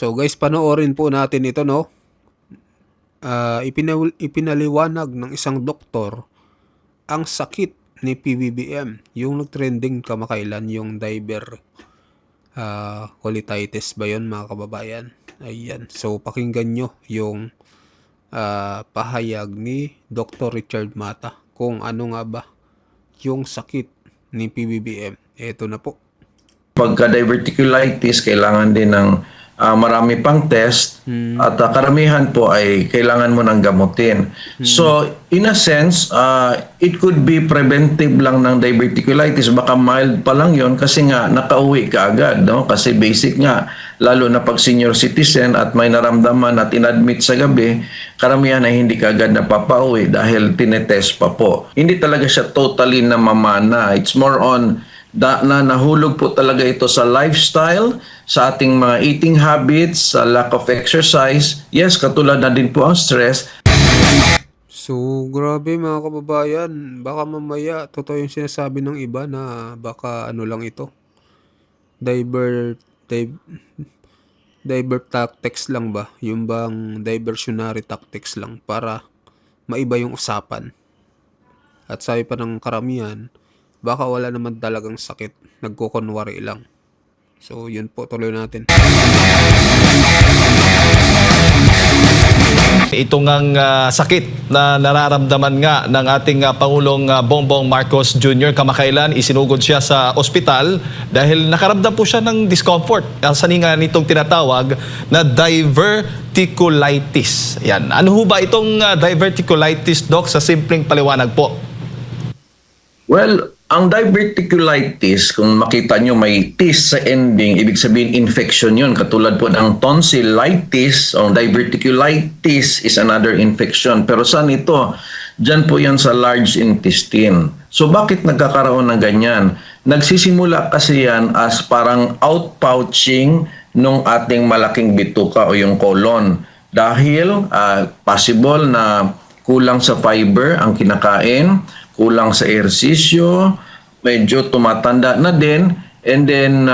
So guys, panoorin po natin ito, no? Ipinaliwanag ng isang doktor ang sakit ni PBBM. Yung nag-trending kamakailan, yung diverticulitis ba yun, mga kababayan? Ayan. So pakinggan nyo yung pahayag ni Dr. Richard Mata kung ano nga ba yung sakit ni PBBM. Ito na po. Pagka diverticulitis, kailangan din ng marami pang test at karamihan po ay kailangan mo ng gamutin. So, in a sense, it could be preventive lang ng diverticulitis. Baka mild pa lang yon kasi nga nakauwi ka agad. No? Kasi basic nga, lalo na pag senior citizen at may naramdaman at inadmit sa gabi, karamihan ay hindi ka agad napapauwi dahil tinetest pa po. Hindi talaga siya totally na mamana. It's more on nahulog po talaga ito sa lifestyle, sa ating mga eating habits, sa lack of exercise. Yes, katulad na din po ang stress. So, grabe mga kababayan. Baka mamaya, totoo yung sinasabi ng iba na baka ano lang ito. Divert tactics lang ba? Yung bang diversionary tactics lang para maiba yung usapan. At sabi pa ng karamihan, baka wala naman talagang sakit. Nagkukunwari lang. So, yun po. Tuloy natin. Ito ngang sakit na nararamdaman nga ng ating Pangulong Bongbong Marcos Jr. kamakailan, isinugod siya sa ospital dahil nakaramdam po siya ng discomfort. Saninga nitong tinatawag na diverticulitis. Yan. Ano ho ba itong diverticulitis, Doc, sa simpleng paliwanag po? Well, ang diverticulitis, kung makita nyo may tis sa ending, ibig sabihin infection yun. Katulad po ng tonsillitis, o diverticulitis is another infection. Pero saan ito? Diyan po yan sa large intestine. So bakit nagkakaroon ng ganyan? Nagsisimula kasi yan as parang outpouching ng ating malaking bituka o yung colon. Dahil possible na kulang sa fiber ang kinakain, kulang sa ehersisyo, medyo tumatanda na din, and then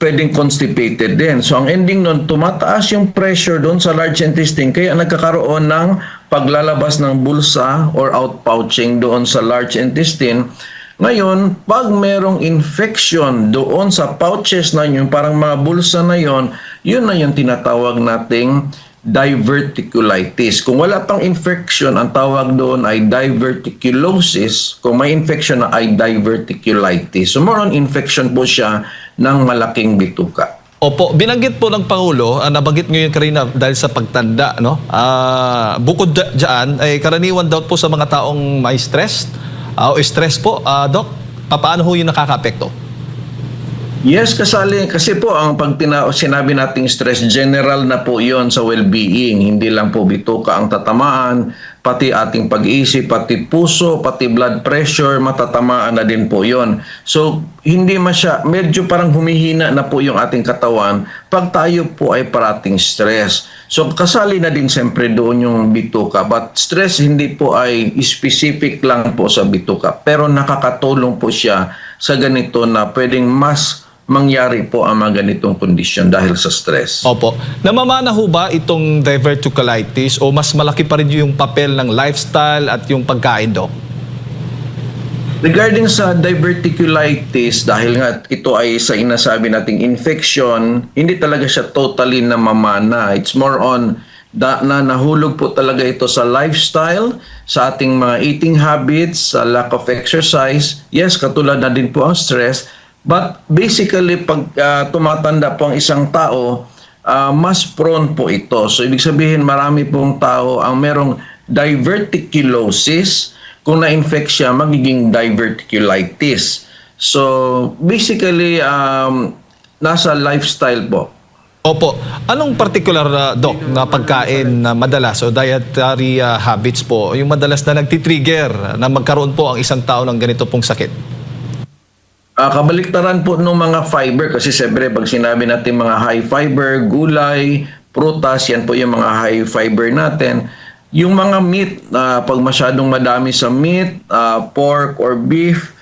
pwedeng constipated din. So ang ending nun, tumataas yung pressure doon sa large intestine, kaya nagkakaroon ng paglalabas ng bulsa or outpouching doon sa large intestine. Ngayon, pag merong infection doon sa pouches na yun, parang mga bulsa na yun, yun na yung tinatawag nating diverticulitis. Kung wala pang infection, ang tawag doon ay diverticulosis. Kung may infection na ay diverticulitis. So more on infection po siya ng malaking bituka. Opo, binanggit po ng Pangulo, nabanggit nyo yun kanina dahil sa pagtanda, no? Bukod dyan, ay karaniwan daw po sa mga taong may stress, o stress po, Doc, paano ho yun nakaka-apekto? Yes, kasi po ang pag sinabi nating stress, general na po yon sa well-being. Hindi lang po bituka ang tatamaan, pati ating pag-iisip, pati puso, pati blood pressure, matatamaan na din po yon. So, hindi medyo parang humihina na po yung ating katawan pag tayo po ay parating stress. So, kasali na din siyempre doon yung bituka. But stress hindi po ay specific lang po sa bituka. Pero nakakatulong po siya sa ganito na pwedeng mas mangyari po ang mga ganitong kondisyon dahil sa stress. Opo. Namamana ho ba itong diverticulitis o mas malaki pa rin yung papel ng lifestyle at yung pagkain, Doc? Regarding sa diverticulitis, dahil nga ito ay sa inasabi nating infection, hindi talaga siya totally na mamana. It's more on nahulog po talaga ito sa lifestyle, sa ating mga eating habits, sa lack of exercise. Yes, katulad na din po ang stress. But basically, pag tumatanda po ang isang tao, mas prone po ito. So, ibig sabihin, marami pong tao ang merong diverticulosis. Kung na-infect siya, magiging diverticulitis. So, basically, nasa lifestyle po. Opo. Anong particular, Doc, na pagkain na madalas o dietary habits po, yung madalas na nagtitrigger na magkaroon po ang isang tao ng ganito pong sakit? Kabaliktaran po ng mga fiber kasi siyempre pag sinabi natin mga high fiber, gulay, prutas, yan po yung mga high fiber natin. Yung mga meat, pag masyadong madami sa meat, pork or beef,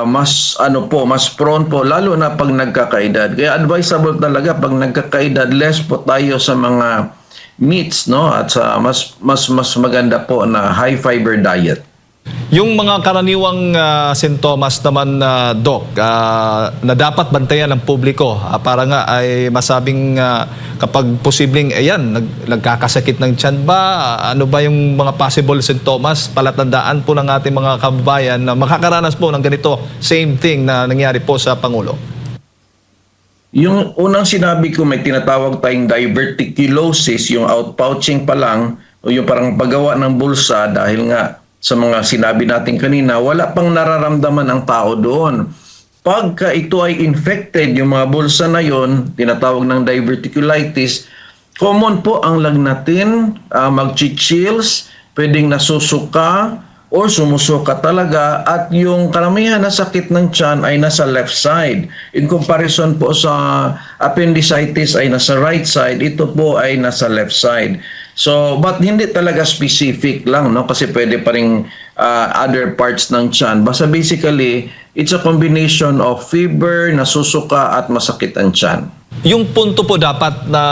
mas prone po lalo na pag nagkakaedad. Kaya advisable talaga pag nagkakaedad, less po tayo sa mga meats, no? At sa mas maganda po na high fiber diet. Yung mga karaniwang sintomas naman, Doc, na dapat bantayan ng publiko para nga ay masabing kapag posibleng, nagkakasakit ng tiyan ba? Ano ba yung mga possible sintomas? Palatandaan po ng ating mga kababayan na makakaranas po ng ganito, same thing na nangyari po sa Pangulo. Yung unang sinabi ko, may tinatawag tayong diverticulosis, yung outpouching pa lang, o yung parang paggawa ng bulsa dahil nga sa mga sinabi natin kanina, wala pang nararamdaman ang tao doon. Pagka ito ay infected, yung mga bulsa na yon, tinatawag ng diverticulitis, common po ang lagnatin, mag-chills, pwedeng nasusuka, or sumusuka talaga, at yung karamihan na sakit ng tiyan ay nasa left side. In comparison po sa appendicitis ay nasa right side, ito po ay nasa left side. So, but hindi talaga specific lang, no? Kasi pwede pa ring other parts ng tiyan. Basta basically, it's a combination of fever, nasusuka, at masakit ang tiyan. Yung punto po dapat na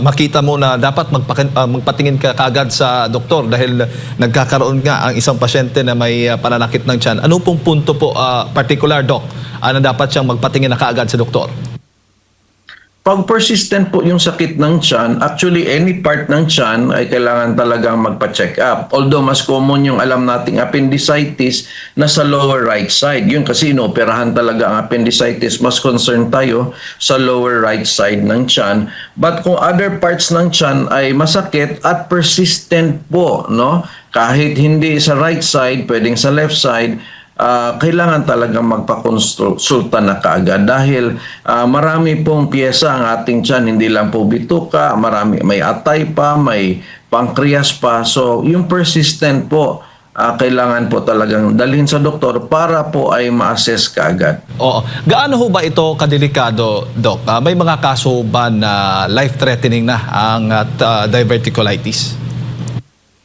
makita mo na dapat magpatingin ka kagad sa doktor dahil nagkakaroon nga ang isang pasyente na may pananakit ng tiyan. Ano pong punto po, particular, Doc, na dapat siyang magpatingin na kaagad sa doktor? Pag persistent po yung sakit ng tiyan, actually any part ng tiyan ay kailangan talagang magpa-check up. Although mas common yung alam nating appendicitis na sa lower right side. Yun kasi inooperahan talaga ang appendicitis. Mas concerned tayo sa lower right side ng tiyan. But kung other parts ng tiyan ay masakit at persistent po, no? Kahit hindi sa right side, pwedeng sa left side, kailangan talagang magpakonsulta na kaagad dahil marami pong piyesa ang ating tiyan, hindi lang po bituka, may atay pa, may pancreas pa. So yung persistent po, kailangan po talagang dalhin sa doktor para po ay ma-assess kaagad. Oo. Gaano ho ba ito kadelikado, Doc? May mga kaso ba na life-threatening na ang diverticulitis?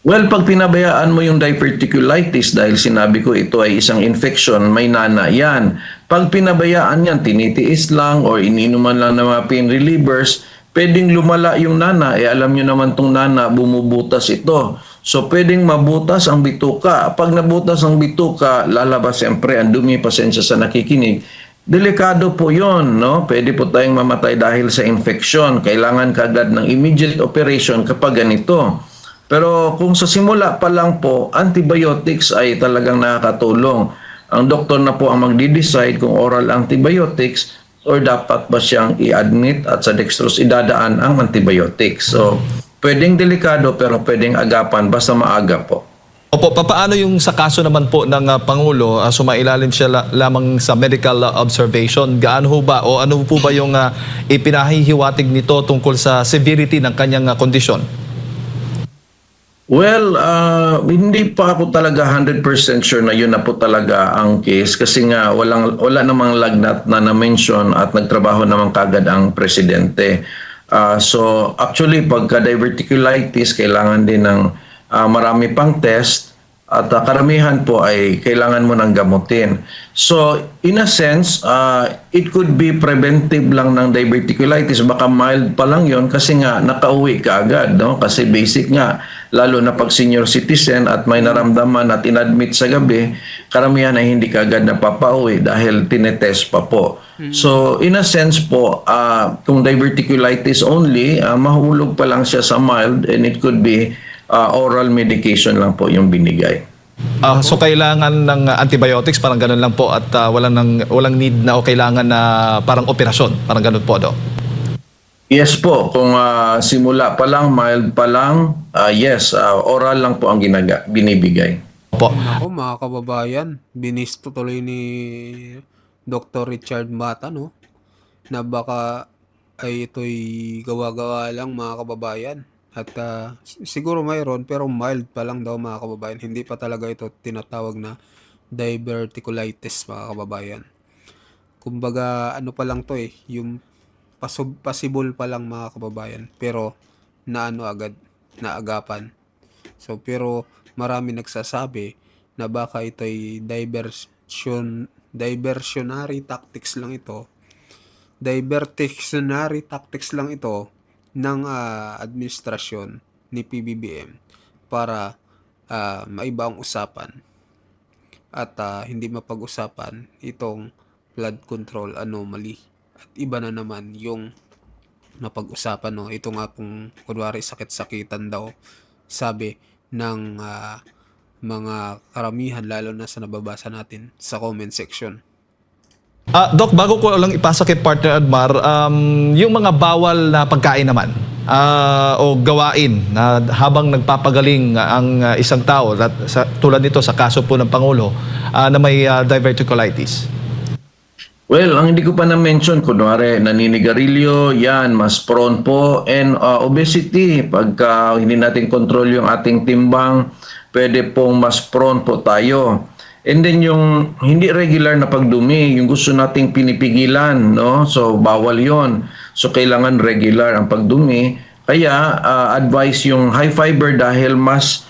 Well, pag pinabayaan mo yung diverticulitis dahil sinabi ko ito ay isang infection, may nana yan. Pag pinabayaan yan, tinitiis lang or ininuman lang ng mga pain relievers, pwedeng lumala yung nana. Alam nyo naman tong nana, bumubutas ito. So, pwedeng mabutas ang bituka. Pag nabutas ang bituka, lalabas siyempre ang dumi, pasensya sa nakikinig. Delikado po yon, no? Pwede po tayong mamatay dahil sa infection. Kailangan kaagad ng immediate operation kapag ganito. Pero kung sa simula pa lang po, antibiotics ay talagang nakakatulong. Ang doktor na po ang magde-decide kung oral antibiotics or dapat ba siyang i-admit at sa dextrose idadaan ang antibiotics. So, pwedeng delikado pero pwedeng agapan basta maaga po. Opo, paano yung sa kaso naman po ng Pangulo, sumailalim siya lamang sa medical observation? Gaano ho ba o ano po ba yung ipinahihiwatig nito tungkol sa severity ng kanyang kondisyon? Well, hindi pa ako talaga 100% sure na yun na po talaga ang case kasi nga wala namang lagnat na na-mention at nagtrabaho naman kagad ang presidente. So actually pagka diverticulitis kailangan din ng marami pang test at karamihan po ay kailangan mo ng gamutin. So in a sense, it could be preventive lang ng diverticulitis. Baka mild pa lang yon kasi nga nakauwi ka agad, no? Kasi basic nga, lalo na pag senior citizen at may naramdaman at inadmit sa gabi, karamihan ay hindi ka agad napapauwi dahil tinetest pa po. So in a sense po, kung diverticulitis only, mahulog pa lang siya sa mild and it could be oral medication lang po yung binigay. So kailangan ng antibiotics, parang ganun lang po at walang need na o kailangan na parang operasyon, parang ganun po, Doc? Yes po, kung simula pa lang, mild pa lang, yes, oral lang po ang binibigay. Opo. Ako mga kababayan, binisto tuloy ni Dr. Richard Mata, no? Na baka ay ito'y gawa-gawa lang mga kababayan. At siguro mayroon pero mild pa lang daw mga kababayan. Hindi pa talaga ito tinatawag na diverticulitis mga kababayan. Kumbaga ano pa lang to yung possible pa lang mga kababayan. Pero naano agad, naagapan. So pero marami nagsasabi na baka ito'y diversionary tactics lang ito ng administrasyon ni PBBM para maiba ang usapan at hindi mapag-usapan itong flood control anomaly. At iba na naman yung napag-usapan, no. Ito nga pong kunwari sakit-sakitan daw, sabi ng mga karamihan, lalo na sa nababasa natin sa comment section. Doc, bago ko lang ipasa kay partner Admar, yung mga bawal na pagkain naman o gawain na habang nagpapagaling ang isang tao, tulad nito sa kaso po ng Pangulo na may diverticulitis. Well, ang hindi ko pa na-mention, kunwari, naninigarilyo, yan, mas prone po. And obesity, pagka hindi natin control yung ating timbang, pwede pong mas prone po tayo. And then yung hindi regular na pagdumi, yung gusto nating pinipigilan, no? So, bawal yon. So, kailangan regular ang pagdumi. Kaya, advice yung high fiber dahil mas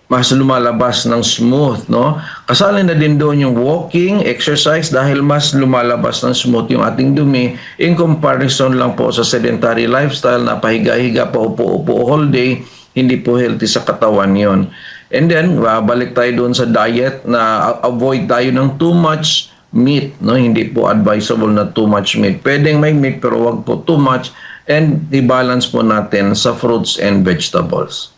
lumalabas ng smooth, no? Kasali na din doon yung walking, exercise dahil mas lumalabas ng smooth yung ating dumi in comparison lang po sa sedentary lifestyle na pahiga-higa pa upo-upo all day, hindi po healthy sa katawan yon. And then, balik tayo doon sa diet na avoid tayo ng too much meat, no? Hindi po advisable na too much meat. Pwedeng may meat pero wag po too much, and i-balance po natin sa fruits and vegetables.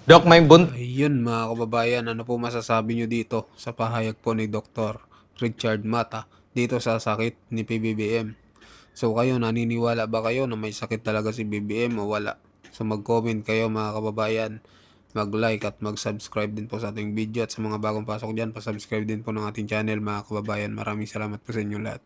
Doc, may Ayun mga kababayan, ano po masasabi nyo dito sa pahayag po ni Dr. Richard Mata dito sa sakit ni PBBM? So kayo, naniniwala ba kayo na may sakit talaga si BBM o wala? So mag-comment kayo mga kababayan, mag-like at mag-subscribe din po sa ating video, at sa mga bagong pasok dyan, pa-subscribe din po ng ating channel mga kababayan. Maraming salamat po sa inyo lahat.